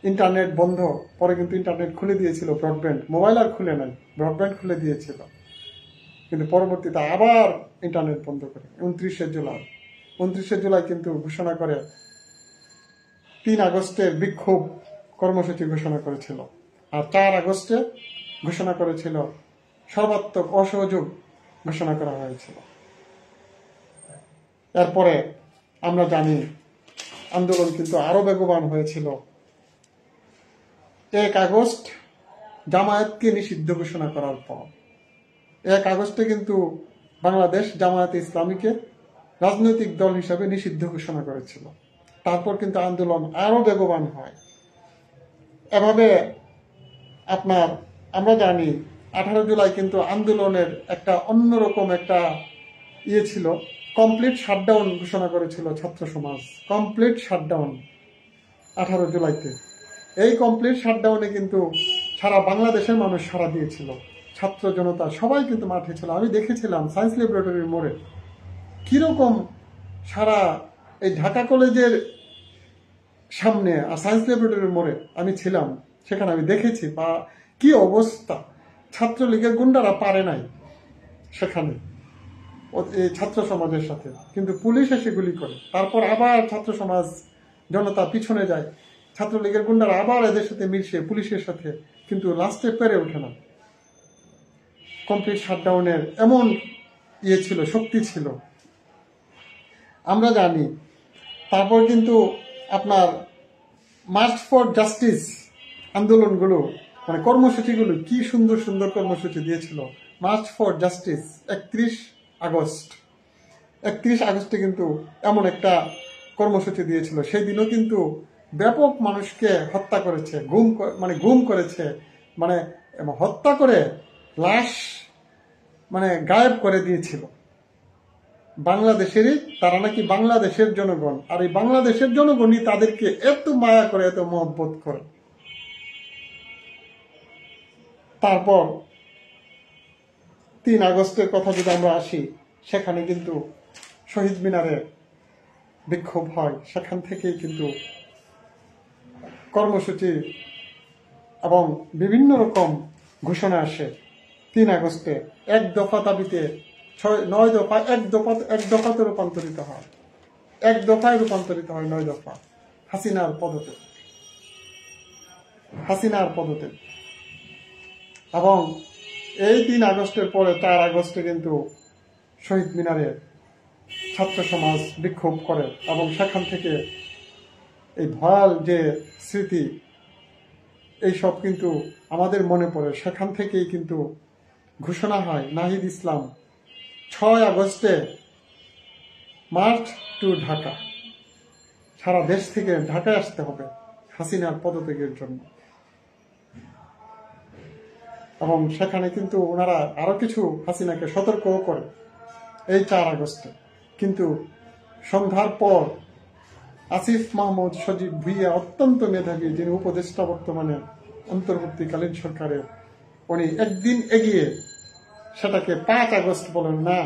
ইন্টারনেট বন্ধ, পরে কিন্তু ইন্টারনেট খুলে দিয়েছিল, ব্রডব্যান্ড, মোবাইল আর খুলে নাই, ব্রডব্যান্ড খুলে দিয়েছিল, কিন্তু পরবর্তীতে আবার ইন্টারনেট বন্ধ করে 29 জুলাই কিন্তু ঘোষণা করে 3 আগস্টের বিক্ষোভ কর্মসূচি ঘোষণা করেছিল, আর 4 আগস্টে ঘোষণা করেছিল সর্বাত্মক অসহযোগ ঘোষণা করা হয়েছিল। এরপরে আমরা জানি আন্দোলন কিন্তু আরো বেগবান হয়েছিল। 1 আগস্ট জামায়াতকে নিষিদ্ধ ঘোষণা করার পর 1 আগস্টে কিন্তু বাংলাদেশ জামায়াতে ইসলামীকে রাজনৈতিক দল হিসাবে নিষিদ্ধ ঘোষণা করেছিল। তারপর কিন্তু আন্দোলন আরো বেগবান হয়। এভাবে আপনার আমরা জানি 18 জুলাই কিন্তু আন্দোলনের একটা অন্যরকম একটা ছিল, কমপ্লিট শাটডাউন ঘোষণা করেছিল ছাত্র সমাজ, কমপ্লিট শাটডাউন 18 জুলাইতে। এই কমপ্লিট শাটডাউনে কিন্তু সারা বাংলাদেশের মানুষ সাড়া দিয়েছিল, ছাত্র জনতা সবাই কিন্তু মাঠে ছিল। আমি দেখেছিলাম সায়েন্স ল্যাবরেটরির মোড়ে কিরকম সারা এই ঢাকা কলেজের সামনে আর সায়েন্স ল্যাবরেটরির মোড়ে আমি ছিলাম, সেখানে আমি দেখেছি বা কি অবস্থা। ছাত্রলীগের গুন্ডারা পারে নাই সেখানে এই ছাত্র সমাজের সাথে, কিন্তু পুলিশ এসে গুলি করে। তারপর আবার ছাত্র সমাজ জনতা পিছনে যায়, ছাত্রলীগের গুন্ডারা আবার এদের সাথে মিশে পুলিশের সাথে, কিন্তু লাস্টে পেরে ওঠে না। কমপ্লিট শাটডাউনের এমন ছিল, শক্তি ছিল আমরা জানি। তারপর কিন্তু আপনার মার্চ ফর জাস্টিস আন্দোলনগুলো মানে কর্মসূচিগুলো কি সুন্দর সুন্দর কর্মসূচি দিয়েছিল। মার্চ ফর জাস্টিস 31 আগস্ট, 31 আগস্টে কিন্তু এমন একটা কর্মসূচি দিয়েছিল। সেই দিনও কিন্তু ব্যাপক মানুষকে হত্যা করেছে, গুম করেছে, মানে হত্যা করে লাশ মানে গায়েব করে দিয়েছিল। বাংলাদেশেরই, তারা নাকি বাংলাদেশের জনগণ, আর এই বাংলাদেশের জনগণই তাদেরকে এত মায়া করে, এত মহব্বত করে। তারপর 3 আগস্টের কথা যদি আমরা আসি, সেখানে কিন্তু শহীদ মিনারে বিক্ষোভ হয়, সেখান থেকেই কিন্তু কর্মসূচি এবং বিভিন্ন রকম ঘোষণা আসে। 3 আগস্টে 1 দফা দাবিতে 9 দফা এক দফাতে রূপান্তরিত হয়, 1 দফায় রূপান্তরিত হয় 9 দফা হাসিনার পদতে। এবং এই 3 আগস্টের পরে 4 আগস্টে কিন্তু শহীদ মিনারে ছাত্র সমাজ বিক্ষোভ করে এবং সেখান থেকে এই ভয়াল যে স্মৃতি এইসব কিন্তু আমাদের মনে পড়ে। সেখান থেকেই কিন্তু ঘোষণা হয় নাহিদ ইসলাম 6 আগস্টে মার্চ টু ঢাকা, সারা দেশ থেকে ঢাকায় আসতে হবে হাসিনার পদত্যাগের জন্য। এবং সেখানে কিন্তু ওনারা আরো কিছু হাসিনাকে সতর্কও করে এই 4 আগস্টে। কিন্তু সন্ধ্যার পর আসিফ মাহমুদ সজীব ভুইয়া অত্যন্ত মেধাবী, যিনি উপদেষ্টা বর্তমানে অন্তর্বর্তীকালীন সরকারের, উনি একদিন এগিয়ে সেটাকে 5 আগস্ট বলেন না,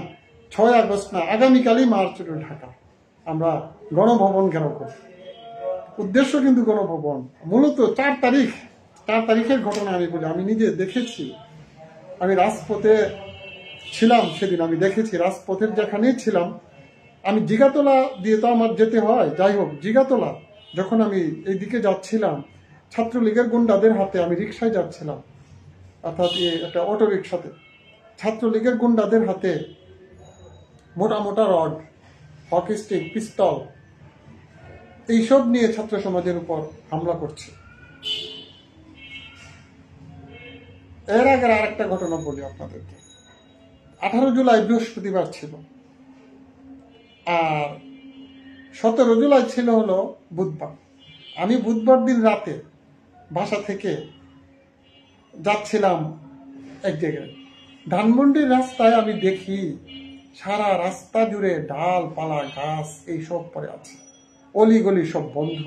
6 আগস্ট না, আগামীকালই মার্চ টু ঢাকা, আমরা গণভবন ঘেরাও করব। উদ্দেশ্য কিন্তু গণভবন। মূলত 4 তারিখের ঘটনা আমি বলি, আমি নিজে দেখেছি, আমি রাজপথে ছিলাম সেদিন, আমি দেখেছি রাজপথের যেখানেই ছিলাম। আমি জিগাতলা দিয়ে তো আমার যেতে হয়, যাই হোক জিগাতলা যখন আমি এইদিকে যাচ্ছিলাম, ছাত্রলীগের গুন্ডাদের হাতে, আমি রিক্সায় যাচ্ছিলাম, অর্থাৎ একটা অটো রিক্সাতে, ছাত্রলীগের গুন্ডাদের হাতে মোটা মোটা রড, হকি স্টিক, পিস্তল এইসব নিয়ে ছাত্র সমাজের উপর হামলা করছে। এর আগে আরেকটা ঘটনা বলি আপনাদেরকে। 18 জুলাই বৃহস্পতিবার ছিল, আর 17 জুলাই ছিল হলো বুধবার। আমি বুধবার দিন রাতে বাসা থেকে যাচ্ছিলাম এক জায়গায়, ধানমন্ডির রাস্তায় আমি দেখি সারা রাস্তা জুড়ে ডালপালা গাছ এইসব পড়ে আছে, অলিগলি সব বন্ধ।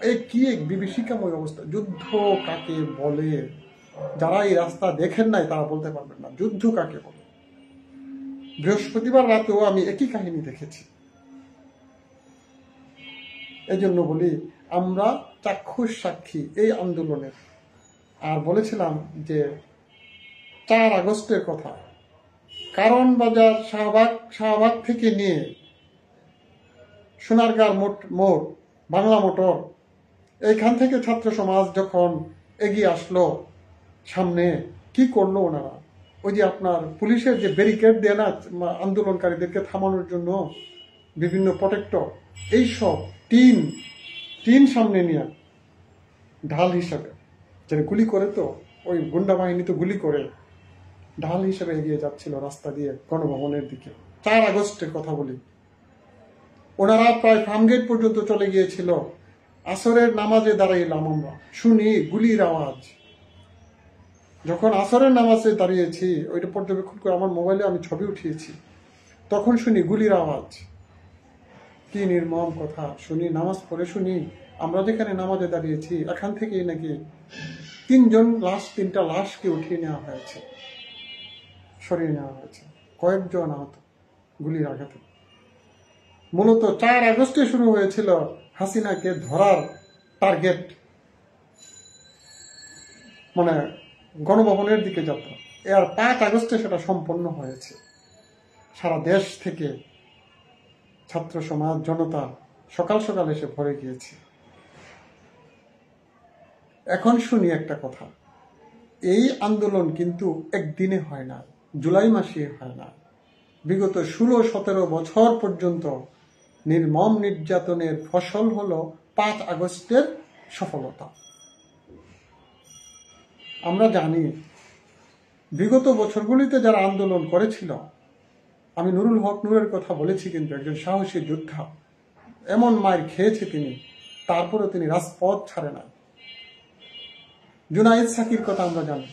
এই কি এক বিভীষিকাময় অবস্থা। যুদ্ধ কাকে বলে, যারা এই রাস্তা দেখেন নাই তারা বলতে পারবেন না যুদ্ধ কাকে বলে। বৃহস্পতিবার রাতেও আমি একই কাহিনী দেখেছি। এই জন্য বলি, আমরা চাক্ষুষ সাক্ষী এই আন্দোলনের। আর বলেছিলাম যে 4 আগস্টের কথা, কারণ বাজার শাহবাগ থেকে নিয়ে সোনারগাঁর মোড়, বাংলা মোটর, এইখান থেকে ছাত্র সমাজ যখন এগিয়ে আসলো সামনে, কি করলো ওনারা? ওই যে আপনার পুলিশের যে ব্যারিকেড দেয় না আন্দোলনকারীদেরকে থামানোর জন্য, বিভিন্ন প্রোটেক্টর, এইসব টিন সামনে নিয়ে ঢাল হিসাবে, যেটা গুলি করে, তো ওই গুন্ডা বাহিনী তো গুলি করে, ঢাল হিসেবে এগিয়ে যাচ্ছিল রাস্তা দিয়ে গণভবনের দিকে। 4 আগস্টের কথা বলি, ওনারা প্রায় ফার্মগেট পর্যন্ত চলে গিয়েছিল। আসরের নামাজে দাঁড়াইলাম আমরা, শুনি গুলির আওয়াজ। যখন আসরের নামাজে দাঁড়িয়েছি, ওইটা পর্যবেক্ষণ করে আমার মোবাইলে আমি ছবি উঠিয়েছি, তখন শুনি গুলির আওয়াজ। কি নির্মম কথা। শুনি, নামাজ পড়ে শুনি, আমরা যেখানে নামাজে দাঁড়িয়েছি এখান থেকেই নাকি 3টা লাশকে উঠিয়ে নেওয়া হয়েছে, সরিয়ে নেওয়া হয়েছে, কয়েকজন আহত গুলির আঘাতে। মূলত 4 আগস্টে শুরু হয়েছিল হাসিনাকে ধরার টার্গেট, মানে গণভবনের দিকে যাত্রা। এর 5 আগস্টে সেটা সম্পন্ন হয়েছে। সারা দেশ থেকে ছাত্র সমাজ, জনতা সকাল সকাল এসে ভরে গিয়েছে। এখন শুনি একটা কথা, এই আন্দোলন কিন্তু একদিনে হয় না, জুলাই মাসে হয় না। বিগত 16-17 বছর পর্যন্ত নির্মম নির্যাতনের ফসল হলো 5 আগস্টের সফলতা। আমরা জানি বিগত বছরগুলিতে যারা আন্দোলন করেছিল, আমি নুরুল হক নূরের কথা বলেছি, কিন্তু একজন সাহসী যোদ্ধা, এমন মার খেয়েছে তিনি, তারপরেও তিনি রাজপথ ছাড়ে নাই। জুনায়েদ সাকির কথা আমরা জানি,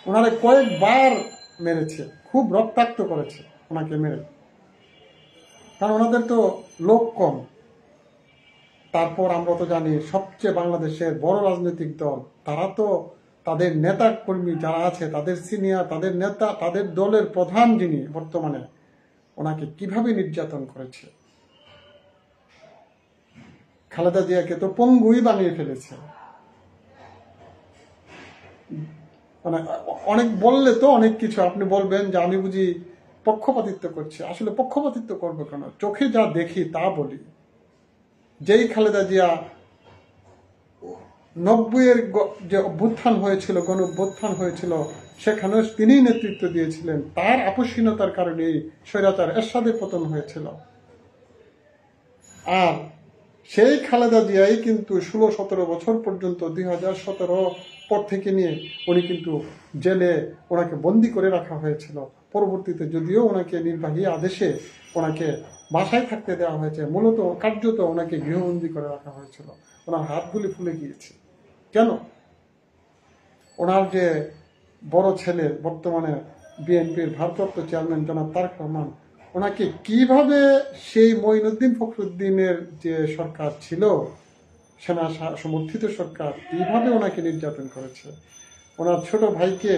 ওনারে কয়েকবার মেরেছে, খুব রক্তাক্ত করেছে ওনাকে মেরে, কারণ ওনাদের তো লোক কম। তারপর আমরা তো জানি সবচেয়ে বাংলাদেশের বড় রাজনৈতিক দল, তারা তো তাদের নেতা কর্মী যারা আছে, তাদের সিনিয়র, তাদের নেতা, তাদের দলের প্রধান যিনি বর্তমানে, ওনাকে কিভাবে নির্যাতন করেছে। খালেদা জিয়াকে তো পঙ্গুই বানিয়ে ফেলেছে। মানে অনেক বললে তো অনেক কিছু আপনি বলবেন যে আমি বুঝি পক্ষপাতিত্ব করছি। আসলে পক্ষপাতিত্ব করবো কেন? চোখে যা দেখি তা বলি। যেই খালেদা জিয়া 90-এর যে অভ্যুত্থান হয়েছিল, গণ অভ্যুত্থান হয়েছিল, সেখানে তিনিই নেতৃত্ব দিয়েছিলেন। তার আপসহীনতার কারণে স্বৈরাচার এরশাদের পতন হয়েছিল। আর সেই খালেদা জিয়াই কিন্তু 16-17 বছর পর্যন্ত 2017 পর থেকে নিয়ে উনি কিন্তু জেলে, ওনাকে বন্দি করে রাখা হয়েছিল। পরবর্তীতে যদিও ওনাকে নির্বাহী আদেশে ওনাকে বাসায় থাকতে দেওয়া হয়েছে, মূলত কার্যত ওনাকে গৃহবন্দী করে রাখা হয়েছিল। ওনার হাতগুলি ফুলে গিয়েছে। কেন? ওনার যে বড় ছেলে, বর্তমানে বিএনপির ভারপ্রাপ্ত চেয়ারম্যান জনাব তারেক রহমান, ওনাকে কিভাবে সেই মঈনুদ্দিন ফখরুদ্দিনের যে সরকার ছিল, সেনা সমর্থিত সরকার, কিভাবে ওনাকে নির্যাতন করেছে। ওনার ছোট ভাইকে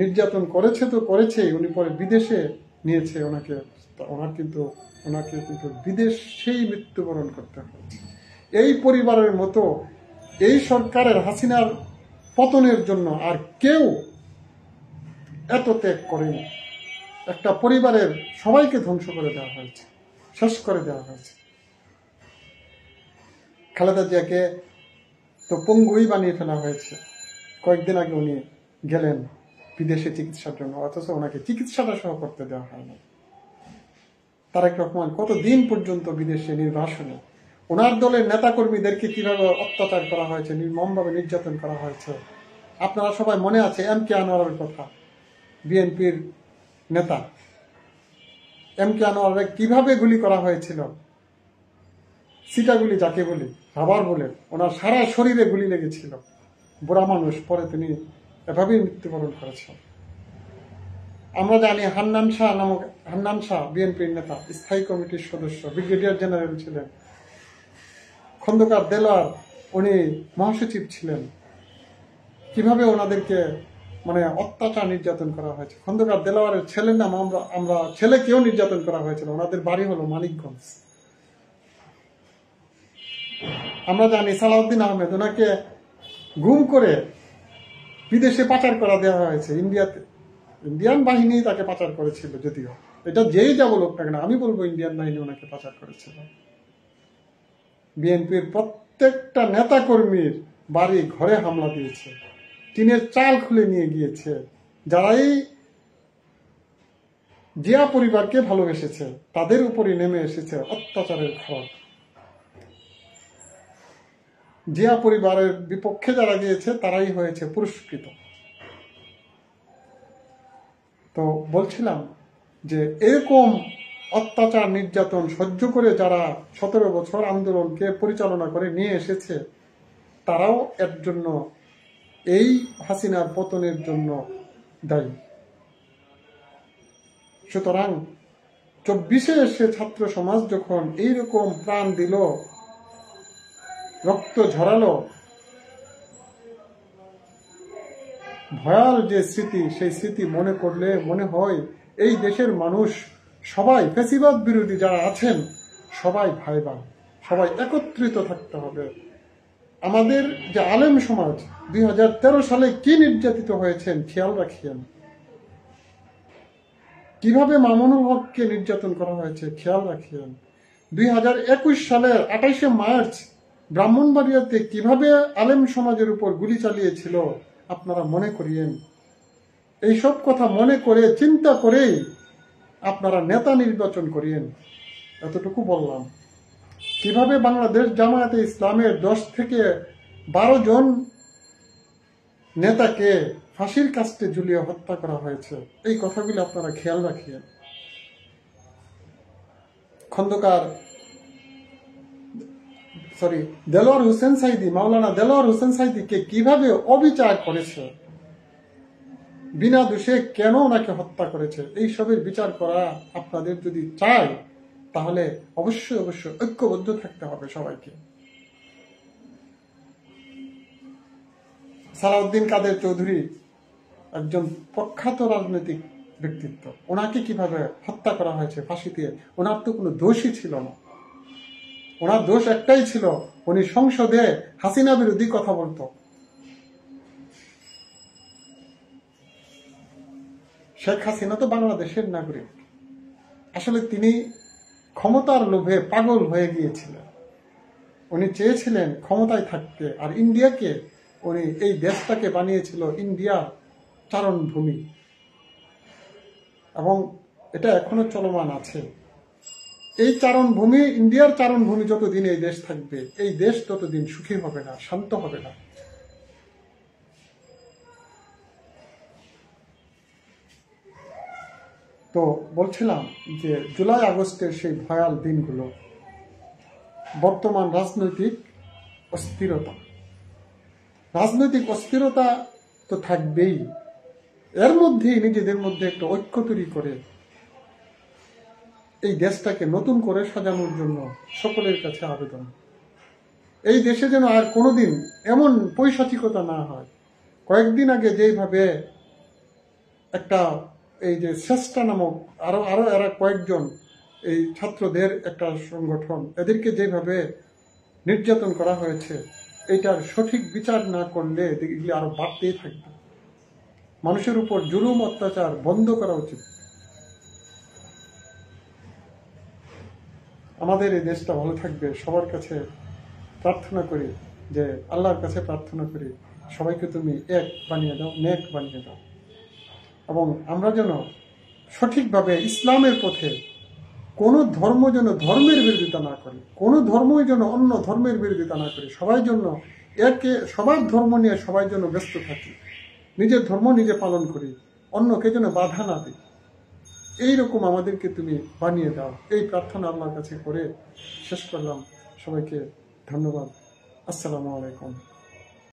নির্যাতন করেছে তো করেছেই, উনি পরে বিদেশে নিয়েছে ওনাকে, ওনাকে কিন্তু বিদেশেই মৃত্যুবরণ করতে হয়েছে। এই পরিবারের মতো এই সরকারের, হাসিনার পতনের জন্য আর কেউ এত ত্যাগ করেনি। একটা পরিবারের সবাইকে ধ্বংস করে দেওয়া হয়েছে, শেষ করে দেওয়া হয়েছে। খালেদা জিয়াকে তো পঙ্গুই বানিয়ে ফেলা হয়েছে। কয়েকদিন আগে উনি গেলেন বিদেশে চিকিৎসার জন্য, অথচ ওনাকে চিকিৎসাটা সহ করতে দেওয়া হয় না। তারেক রহমান কতদিন পর্যন্ত বিদেশে নির্বাসনে, ওনার দলের নেতাকর্মীদেরকে কিভাবে অত্যাচার করা হয়েছে, নির্মমভাবে নির্যাতন করা হয়েছে। আপনারা সবাই মনে আছে এম.কে. আনোয়ারের কথা, বিএনপির নেতা এম.কে. আনোয়ারের কিভাবে গুলি করা হয়েছিল। সিটাগুলি যাকে বলি, রাবার বলে, ওনার সারা শরীরে গুলি লেগেছিল। বুড়া মানুষ, পরে তিনি এভাবেই মৃত্যুবরণ করেছেন। আমরা জানি হান্নান শাহ বিএনপির নেতা, স্থায়ী কমিটির সদস্য, ব্রিগেডিয়ার জেনারেল ছিলেন। খন্দকার দেলোয়ার, উনি মহাসচিব ছিলেন। কিভাবে ওনাদেরকে অত্যাচার নির্যাতন করা হয়েছে। খন্দকার দেলোয়ারের ছেলের নাম আমরা ছেলেকেও নির্যাতন করা হয়েছিল। ওনাদের বাড়ি হলো মানিকগঞ্জ। আমরা জানি সালাউদ্দিন আহমেদ, ওনাকে গুম করে বিদেশে পাচার করা দেওয়া হয়েছে, ইন্ডিয়াতে। ইন্ডিয়ান বাহিনী তাকে পাচার করেছিল, যদিও এটা যেই যা বলুক না কেন, আমি বলবো ইন্ডিয়ান বাহিনী ওনাকে পাচার করেছিল। বিএনপির প্রত্যেকটা নেতা কর্মীর বাড়ি ঘরে হামলা দিয়েছে, টিনের চাল খুলে নিয়ে গিয়েছে। যারাই জিয়া পরিবারকে ভালোবেসেছে তাদের উপরই নেমে এসেছে অত্যাচারের খড়। জিয়া পরিবারের বিপক্ষে যারা গিয়েছে তারাই হয়েছে পুরস্কৃত। তো বলছিলাম যে এরকম অত্যাচার নির্যাতন সহ্য করে যারা 17 বছর আন্দোলনকে পরিচালনা করে নিয়ে এসেছে, তারাও এর জন্য, এই হাসিনার পতনের জন্য দায়ী। সুতরাং 24-এ এসে ছাত্র সমাজ যখন এইরকম প্রাণ দিল, রক্ত ঝরালো, ভয়াল যে স্মৃতি, সেই স্মৃতি মনে করলে মনে হয় এই দেশের মানুষ সবাই, ফ্যাসিবাদ বিরোধী যারা আছেন সবাই ভাইবা, সবাই একত্রিত থাকতে হবে। আমাদের যে আলেম সমাজ 2013 সালে কি নির্যাতিত হয়েছেন খেয়াল রাখিয়েন। কিভাবে মামুনুল হককে নির্যাতন করা হয়েছে খেয়াল রাখিয়েন। 2021 সালের 28শে মার্চ ব্রাহ্মণবাড়িয়াতে কিভাবে আলেম সমাজের উপর গুলি চালিয়েছিল আপনারা মনে করিয়েন। এইসব কথা মনে করে, চিন্তা করেই আপনারা নেতা নির্বাচন করিয়েন। এতটুকু বললাম। কিভাবে বাংলাদেশ জামায়াতে ইসলামের 10 থেকে 12 জন নেতাকে ফাঁসির কাস্টে ঝুলিয়ে হত্যা করা হয়েছে। এই কথাগুলি আপনারা খেয়াল রাখিয়েন। খন্দকার দেলোয়ার হোসেন সাইদি, মাওলানা দেলোয়ার হোসেন সাইদিকে কিভাবে অবিচার করেছে, বিনা দোষে কেন ওনাকে হত্যা করেছে, এই সবের বিচার করা আপনাদের যদি চাই তাহলে অবশ্যই অবশ্যই ঐক্যবদ্ধ থাকতে হবে সবাইকে। সালাউদ্দিন কাদের চৌধুরী একজন প্রখ্যাত রাজনৈতিক ব্যক্তিত্ব, ওনাকে কিভাবে হত্যা করা হয়েছে ফাঁসি দিয়ে। ওনার তো কোনো দোষই ছিল না। ওনার দোষ একটাই ছিল, উনি সংসদে হাসিনা বিরোধী কথা বলতো। শেখ হাসিনা তো বাংলাদেশের নাগরিক। আসলে তিনি ক্ষমতার লোভে পাগল হয়ে গিয়েছিলেন। উনি চেয়েছিলেন ক্ষমতায় থাকতে, আর ইন্ডিয়াকে উনি এই দেশটাকে বানিয়েছিল ইন্ডিয়া চারণভূমি, এবং এটা এখনো চলমান আছে। এই চারণভূমি, ইন্ডিয়ার চারণভূমি যতদিন এই দেশ থাকবে, এই দেশ ততদিন সুখী হবে না, শান্ত হবে না। তো বলছিলাম যে জুলাই আগস্টের সেই ভয়াল দিনগুলো, বর্তমান রাজনৈতিক অস্থিরতা তো থাকবেই। এর মধ্যেই নিজেদের মধ্যে একটা ঐক্য তৈরি করে এই দেশটাকে নতুন করে সাজানোর জন্য সকলের কাছে আবেদন। এই দেশে যেন আর কোনোদিন এমন পৈশাচিকতা না হয়। কয়েকদিন আগে যেভাবে একটা এই যে চেষ্টা নামক আরো এরা কয়েকজন এই ছাত্রদের একটা সংগঠন, এদেরকে যেভাবে নির্যাতন করা হয়েছে, এটার সঠিক বিচার না করলে এগুলি আরো বাড়তেই থাকবে। মানুষের উপর জুলুম অত্যাচার বন্ধ করা উচিত। আমাদের এই দেশটা ভালো থাকবে, সবার কাছে প্রার্থনা করি, যে আল্লাহর কাছে প্রার্থনা করি সবাইকে তুমি এক বানিয়ে দাও, নেক বানিয়ে দাও, এবং আমরা যেন সঠিকভাবে ইসলামের পথে কোনো ধর্ম যেন ধর্মের বিরোধিতা না করে, কোনো ধর্মই যেন অন্য ধর্মের বিরোধিতা না করে, সবাই জন্য সবার ধর্ম নিয়ে সবাই যেন ব্যস্ত থাকি, নিজের ধর্ম নিজে পালন করি, অন্যকে যেন বাধা না দিই। এইরকম আমাদেরকে তুমি বানিয়ে দাও, এই প্রার্থনা আল্লাহর কাছে করে শেষ করলাম। সবাইকে ধন্যবাদ। আসসালামু আলাইকুম।